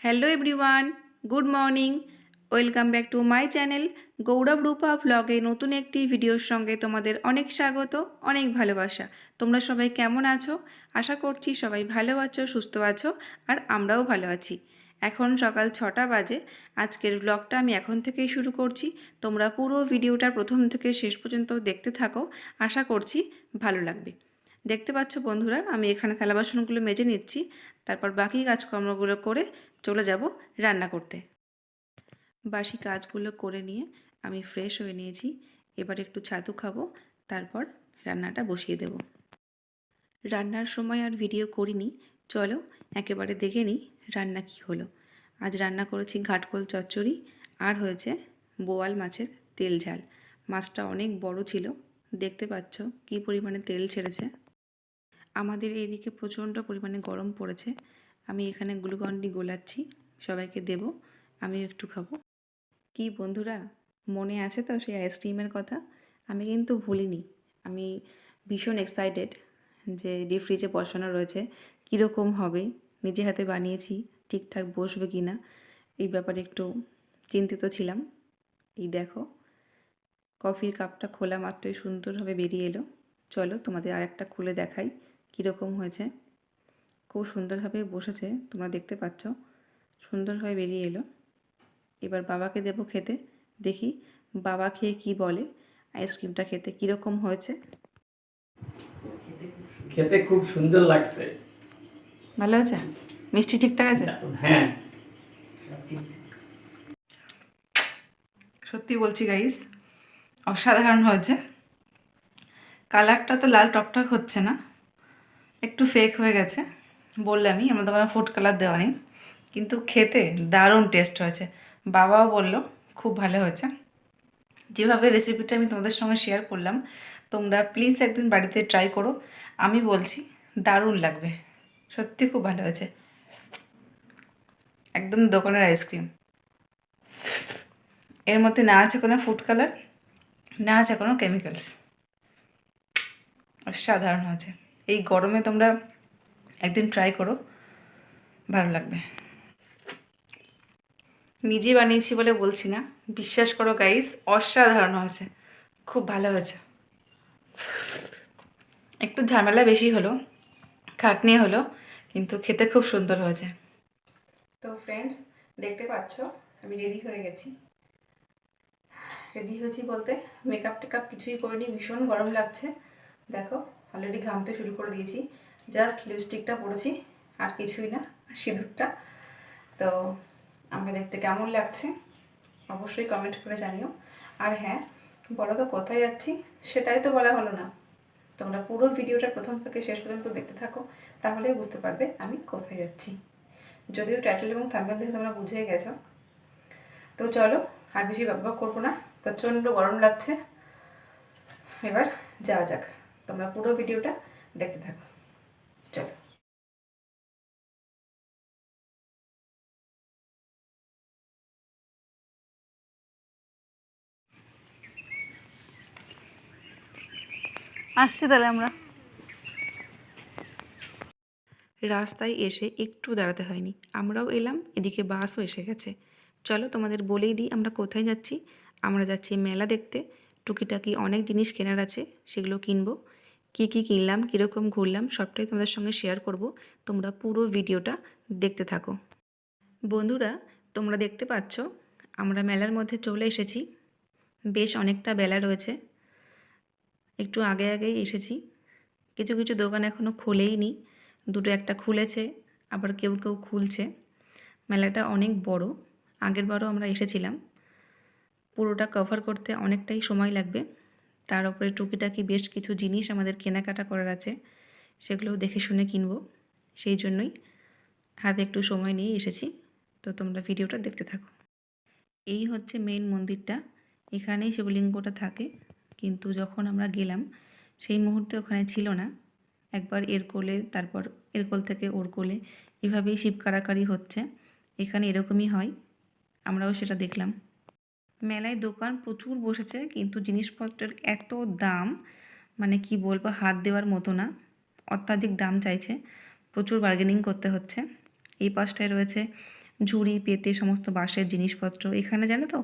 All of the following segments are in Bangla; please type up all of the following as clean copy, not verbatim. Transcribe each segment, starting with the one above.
Hello everyone, good morning. Welcome back to my channel Gaurav Rupa ব্লগে নতুন একটি ভিডিওর সঙ্গে তোমাদের অনেক স্বাগত, অনেক ভালোবাসা। তোমরা সবাই কেমন আছো? আশা করছি সবাই ভালো আছো, সুস্থ আছো, আর আমরাও ভালো আছি। এখন সকাল 6টা বাজে। আজকের ব্লগটা আমি এখন থেকেই শুরু করছি। তোমরা পুরো ভিডিওটা প্রথম থেকে শেষ পর্যন্ত দেখতে থাকো, আশা করছি ভালো লাগবে। দেখতে পাচ্ছ বন্ধুরা, আমি এখানে থালা বাসনগুলো মেজে নিচ্ছি, তারপর বাকি কাজকর্মগুলো করে চলে যাব রান্না করতে। বাসি কাজগুলো করে নিয়ে আমি ফ্রেশ হয়ে নিয়েছি। এবার একটু ছাতু খাবো, তারপর রান্নাটা বসিয়ে দেব। রান্নার সময় আর ভিডিও করিনি, চলো একেবারে দেখে নিই রান্না কি হলো। আজ রান্না করেছি ঘাটকোল চচ্চড়ি, আর হয়েছে বোয়াল মাছের তেল ঝাল। মাছটা অনেক বড় ছিল, দেখতে পাচ্ছ কী পরিমাণে তেল ছেড়েছে। আমাদের এইদিকে প্রচণ্ড পরিমাণে গরম পড়েছে। আমি এখানে গ্লুকন-ডি গোলাচ্ছি, সবাইকে দেব, আমিও একটু খাবো। কি বন্ধুরা, মনে আছে তো সেই আইসক্রিমের কথা? আমি কিন্তু ভুলিনি। আমি ভীষণ এক্সাইটেড যে ডিপ ফ্রিজে বসানো রয়েছে, কীরকম হবে, নিজে হাতে বানিয়েছি, ঠিকঠাক বসবে কি না, এই ব্যাপারে একটু চিন্তিত ছিলাম। এই দেখো, কফির কাপটা খোলা মাত্রই সুন্দরভাবে বেরিয়ে এলো। চলো তোমাদের আরেকটা খুলে দেখাই কীরকম হয়েছে। খুব সুন্দরভাবে বসেছে, তোমরা দেখতে পাচ্ছ, সুন্দরভাবে বেরিয়ে এলো। এবার বাবাকে দেবো খেতে, দেখি বাবা খেয়ে কি বলে, আইসক্রিমটা খেতে কীরকম হয়েছে। খেতে খুব সুন্দর লাগছে। ভালো আছে? মিষ্টি ঠিকঠাক আছে? হ্যাঁ, সত্যি বলছি গাইস, অসাধারণ হয়েছে। কালারটা তো লাল টকটক হচ্ছে না, একটু ফেক হয়ে গেছে। বললামই আমার দোকানে ফুড কালার দেওয়া নেই, কিন্তু খেতে দারুণ টেস্ট হয়েছে। বাবাও বলল খুব ভালো হয়েছে। যেভাবে রেসিপিটা আমি তোমাদের সঙ্গে শেয়ার করলাম, তোমরা প্লিজ একদিন বাড়িতে ট্রাই করো। আমি বলছি দারুণ লাগবে, সত্যি খুব ভালো হয়েছে। একদম দোকানের আইসক্রিম। এর মধ্যে না আছে কোনো ফুড কালার, না আছে কোনো কেমিক্যালস। অসাধারণ হয়েছে। এই গরমে তোমরা একদিন ট্রাই করো, ভালো লাগবে। নিজে বানিয়েছি বলে বলছি না, বিশ্বাস করো গাইস, অসাধারণ হয়েছে, খুব ভালো হয়েছে। একটু ঝামেলা বেশি হলো, খাটনি হলো, কিন্তু খেতে খুব সুন্দর হয়েছে। তো ফ্রেন্ডস, দেখতে পাচ্ছ আমি রেডি হয়ে গেছি। রেডি হয়েছি বলতে মেকআপ টেকআপ কিছুই করিনি, ভীষণ গরম লাগছে। দেখো অলরেডি ঘামতে শুরু করে দিয়েছি, জাস্ট লিপস্টিকটা পরেছি আর কিছুই না, সিঁদুরটা। তো আমাকে দেখতে কেমন লাগছে অবশ্যই কমেন্ট করে জানিও। আর হ্যাঁ, বলো তো কোথায় যাচ্ছি, সেটাই তো বলা হলো না। তোমরা পুরো ভিডিওটা প্রথম থেকে শেষ পর্যন্ত দেখতে থাকো, তাহলেই বুঝতে পারবে আমি কোথায় যাচ্ছি। যদিও টাইটেল এবং থাম্বনেল দেখে তোমরা বুঝেই গেছো। তো চলো আর বেশি বকবক করবো না, প্রচণ্ড গরম লাগছে। এবার যাওয়া যাক, তোমরা পুরো ভিডিওটা দেখতে থাকো, চলো। আসছি তাহলে আমরা। রাস্তায় এসে একটু দাঁড়াতে হয়নি, আমরাও এলাম, এদিকে বাসও এসে গেছে। চলো তোমাদের বলেই দিই আমরা কোথায় যাচ্ছি। আমরা যাচ্ছি মেলা দেখতে, টুকিটাকি অনেক জিনিস কেনার আছে, সেগুলো কিনবো। কী কী কিনলাম, কীরকম ঘুরলাম, সবটাই তোমাদের সঙ্গে শেয়ার করব। তোমরা পুরো ভিডিওটা দেখতে থাকো। বন্ধুরা, তোমরা দেখতে পাচ্ছ আমরা মেলার মধ্যে চলে এসেছি। বেশ অনেকটা বেলা রয়েছে, একটু আগে আগেই এসেছি। কিছু কিছু দোকান এখনও খোলেই নি, দুটো একটা খুলেছে, আবার কেউ কেউ খুলছে। মেলাটা অনেক বড়, আগের বারও আমরা এসেছিলাম। পুরোটা কভার করতে অনেকটাই সময় লাগবে। তার উপরে টুকিটাকি বেশ কিছু জিনিস আমাদের কেনাকাটা করার আছে, সেগুলোও দেখে শুনে কিনবো। সেই জন্যই হাতে একটু সময় নিয়ে এসেছি। তো তোমরা ভিডিওটা দেখতে থাকো। এই হচ্ছে মেইন মন্দিরটা, এখানেই শিবলিঙ্গটা থাকে, কিন্তু যখন আমরা গেলাম সেই মুহূর্তে ওখানে ছিল না। একবার এর কোলে, তারপর এর কোল থেকে ওর কোলে, এভাবেই শিব কাড়াকাড়ি হচ্ছে। এখানে এরকমই হয়, আমরাও সেটা দেখলাম। মেলায় দোকান প্রচুর বসেছে, কিন্তু জিনিসপত্রের এত দাম, মানে কি বলবো, হাত দেওয়ার মতো না। অত্যাধিক দাম চাইছে, প্রচুর বার্গেনিং করতে হচ্ছে। এই পাশটায় রয়েছে ঝুড়ি পেতে সমস্ত বাঁশের জিনিসপত্র। এখানে জানো তো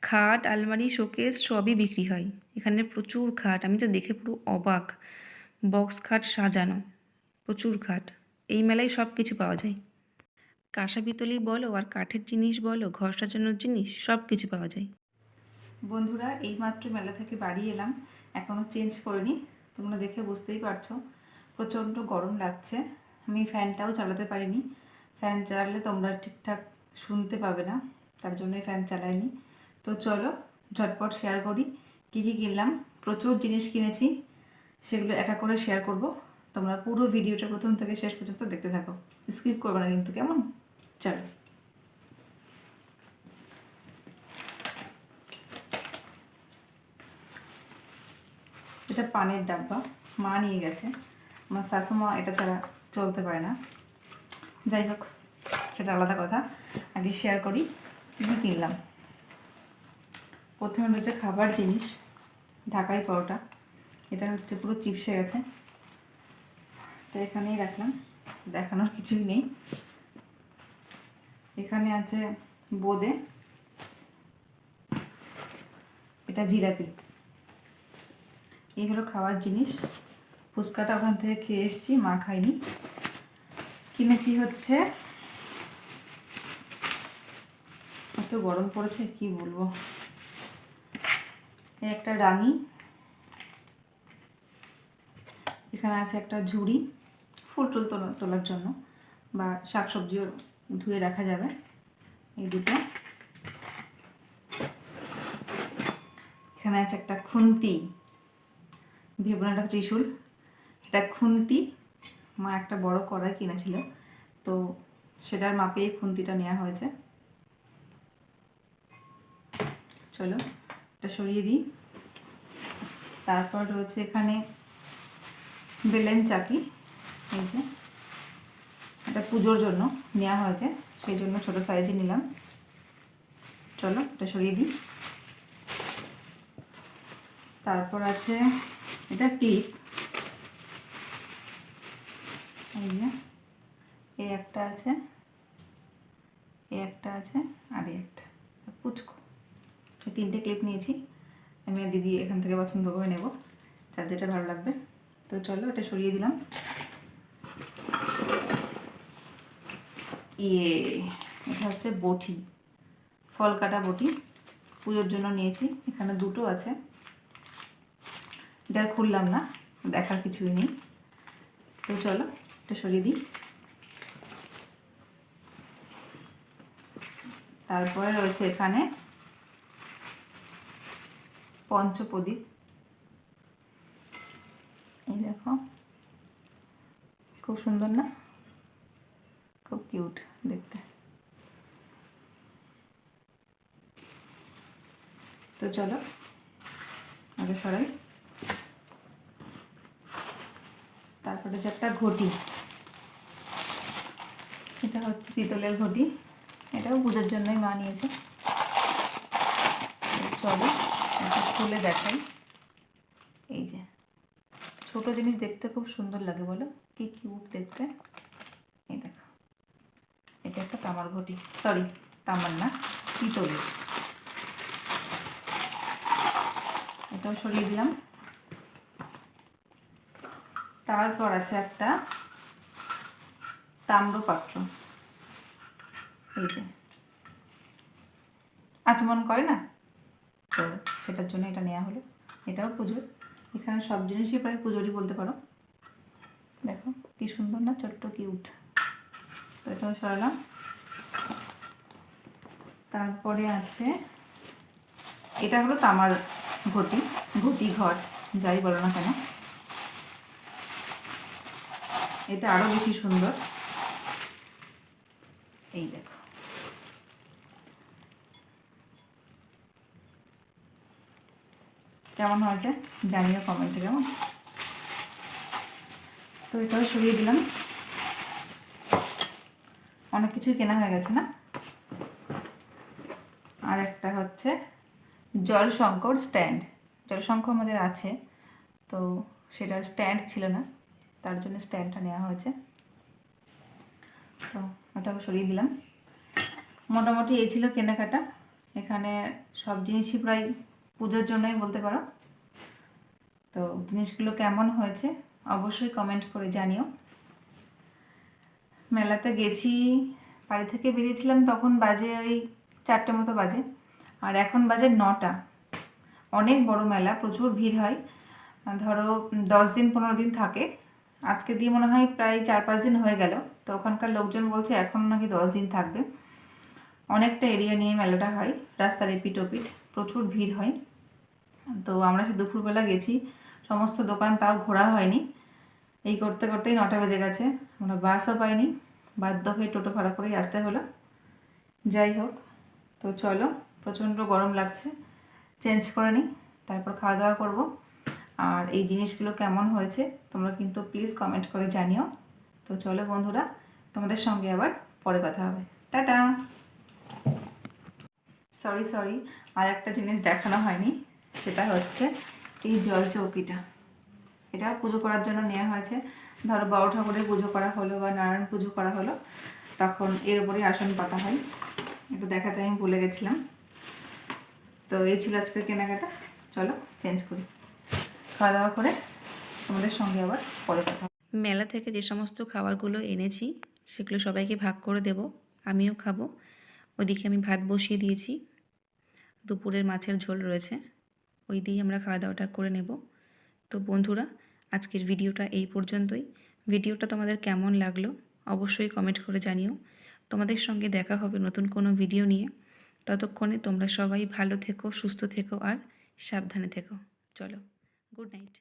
খাট, আলমারি, শোকেস সবই বিক্রি হয়। এখানে প্রচুর খাট, আমি তো দেখে পুরো অবাক। বক্স খাট সাজানো, প্রচুর খাট। এই মেলায় সব কিছু পাওয়া যায়। কাঁসা পিতলই বলো আর কাঠের জিনিস বলো, ঘর সাজানোর জিনিস সব কিছু পাওয়া যায়। বন্ধুরা, এইমাত্র মেলা থেকে বাড়ি এলাম, এখনও চেঞ্জ করিনি। তোমরা দেখে বুঝতেই পারছো প্রচণ্ড গরম লাগছে। আমি ফ্যানটাও চালাতে পারিনি। ফ্যান চালালে তোমরা ঠিকঠাক শুনতে পাবে না, তার জন্যই ফ্যান চালাইনি। তো চলো ঝটপট শেয়ার করি কী কী কিনলাম। প্রচুর জিনিস কিনেছি, সেগুলো একা করে শেয়ার করব। তোমরা পুরো ভিডিওটা প্রথম থেকে শেষ পর্যন্ত দেখতে থাকো, স্কিপ করবে না কিন্তু, কেমন? চলো। এটা পানের ডাব্বা, মা নিয়ে গেছে। আমার শাশুমা এটা ছাড়া চলতে পারে না। যাই হোক, সেটা আলাদা কথা। আগে শেয়ার করি কী কী কিনলাম। প্রথমে হচ্ছে খাবার জিনিস, ঢাকাই পরোটা। এটা হচ্ছে পুরো চিপসে গেছে, তো এখানেই রাখলাম, দেখানোর কিছুই নেই। এখানে আছে বোঁদে, এটা জিলাপি। এই হলো খাওয়ার জিনিস। ফুচকাটা ওখান থেকে খেয়ে এসেছি, মা খাইনি। কিনেছি হচ্ছে, এত গরম পড়েছে কি বলবো, এই একটা রাঙি, এখানে আছে একটা ঝুড়ি ফুল টুল তোলার জন্য, বা শাকসবজিও ধুয়ে রাখা যাবে। এই দুটো। এখানে আছে একটা খুন্তি, ভেবো না একটা ত্রিশূল, এটা খুন্তি। মা একটা বড় কড়াই কিনেছিল, তো সেটার মাপে এই খুন্তিটা নেওয়া হয়েছে। চলো এটা সরিয়ে দিই। তারপর রয়েছে এখানে বেলেন চাকি, এই যে এটা পুজোর জন্য নেওয়া হয়েছে, সেই জন্য ছোটো সাইজে নিলাম। চলো এটা সরিয়ে দিই। তারপর আছে এটা ক্লিপ, এই যে এই একটা আছে, এই একটা আছে, আর এই একটা পুচকো। এই তিনটে ক্লিপ নিয়েছি আমি আর দিদি, এখান থেকে পছন্দ করে নেব, যার যেটা ভালো লাগবে। তো চলো এটা সরিয়ে দিলাম। এটা হচ্ছে বটি, ফল কাটা বটি, পুজোর জন্য নিয়েছি। এখানে দুটো আছে, এটা আর খুললাম না, দেখার কিছুই নেই। তো চলো এটা সরিয়ে দিই। তারপরে রয়েছে এখানে পঞ্চপ্রদীপ, এই দেখো খুব সুন্দর না, খুব কিউট দেখতে। তো চলো আগে সরাই। তারপরে যে একটা ঘটি, এটা হচ্ছে পিতলের ঘটি, এটাও পুজোর জন্যই মা নিয়েছে। চলো এটা খুলে দেখাই। এই যে ছোট জিনিস দেখতে খুব সুন্দর লাগে, বলো কি কিউট দেখতে। এই দেখো, এটা একটা তামার ঘটি, সরি তামার না, পিতলের। এটাও সরিয়ে দিলাম। তারপর আছে একটা তাম্রপাত্র, এই যে আচমন করে না, তো সেটার জন্য এটা নেওয়া হলো। এটাও পুজোর, এখানে সব জিনিসই প্রায় পুজোরই বলতে পারো। দেখো কি সুন্দর না, ছোট্ট কিউট। তো এটাও সরালাম। তারপরে আছে, এটা হলো তামার ঘটি, ঘটি ঘট যাই বলো না কেন, এটা আরও বেশি সুন্দর। এই দেখো, কেমন হয়েছে জানিও কমেন্টে, কেমন। তো এটাও সরিয়ে দিলাম। অনেক কিছুই কেনা হয়ে গেছে না। আর একটা হচ্ছে জল শঙ্কর স্ট্যান্ড, জল শঙ্কর আমাদের আছে, তো সেটার স্ট্যান্ড ছিল না, তার জন্য স্ট্যান্ডটা নেওয়া হয়েছে। তো এটাও সরিয়ে দিলাম। মোটামুটি এই ছিল কেনাকাটা। এখানে সব জিনিসই প্রায় পুজোর জন্যই বলতে পারো। তো জিনিসগুলো কেমন হয়েছে অবশ্যই কমেন্ট করে জানিও। মেলাতে গেছি, বাড়ি থেকে বেরিয়েছিলাম তখন বাজে ওই 4টে মতো বাজে, আর এখন বাজে 9টা। অনেক বড় মেলা, প্রচুর ভিড় হয়। ধরো 10 দিন 15 দিন থাকে। আজকে দিয়ে মনে হয় প্রায় 4-5 দিন হয়ে গেল। তো ওখানকার লোকজন বলছে এখন নাকি 10 দিন থাকবে। অনেকটা এরিয়া নিয়ে মেলাটা হয়, রাস্তার এপিট ওপিট প্রচুর ভিড় হয়। তো আমরা সে দুপুরবেলা গেছি, সমস্ত দোকান তাও ঘোরা হয়নি। এই করতে করতেই 9টা বেজে গেছে। আমরা বাসও পাইনি, বাধ্য হয়ে টোটো ভাড়া করেই আসতে হলো। যাই হোক, তো চলো, প্রচণ্ড গরম লাগছে, চেঞ্জ করে নিই, তারপর খাওয়া দাওয়া করবো। আর এই জিনিসগুলো কেমন হয়েছে তোমরা কিন্তু প্লিজ কমেন্ট করে জানিও। তো চলো বন্ধুরা, তোমাদের সঙ্গে আবার পরে কথা হবে। টাটা। সরি, আর একটা জিনিস দেখানো হয়নি, সেটা হচ্ছে এই জল চৌকিটা। এটা পুজো করার জন্য নেওয়া হয়েছে। ধরো বড় ঠাকুরের পুজো করা হলো বা নারায়ণ পুজো করা হলো, তখন এর উপরে আসন পাতা হয়। এটা দেখাতে আমি ভুলে গেছিলাম। তো এই ছিল আজকের কেনাকাটা। চলো চেঞ্জ করি, খাওয়া দাওয়া করে তোমাদের সঙ্গে আবার পরে কথা হবে। মেলা থেকে যে সমস্ত খাবারগুলো এনেছি সেগুলো সবাইকে ভাগ করে দেব, আমিও খাবো। ওদিকে আমি ভাত বসিয়ে দিয়েছি, দুপুরের মাছের ঝোল রয়েছে, ওই দিয়েই আমরা খাওয়া দাওয়াটা করে নেব। তো বন্ধুরা, আজকের ভিডিওটা এই পর্যন্তই। ভিডিওটা তোমাদের কেমন লাগলো অবশ্যই কমেন্ট করে জানিও। তোমাদের সঙ্গে দেখা হবে নতুন কোনো ভিডিও নিয়ে। ততক্ষণে তোমরা সবাই ভালো থেকো, সুস্থ থেকো আর সাবধানে থেকো। চলো, গুড নাইট।